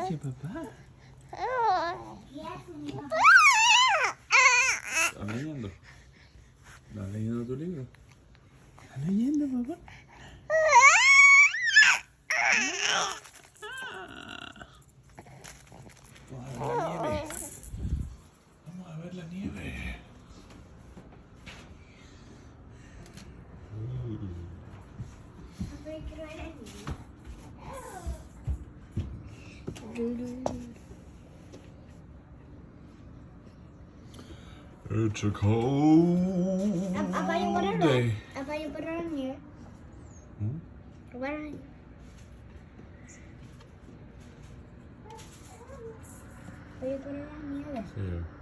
aja, Papa. Está leyendo. ¿Está leyendo tu libro? ¿Está leyendo, papá? Vamos a ver la nieve. Vamos a ver la nieve. It's a cold day. Apa yung parang niya? Parang apa yung parang niya? Yeah.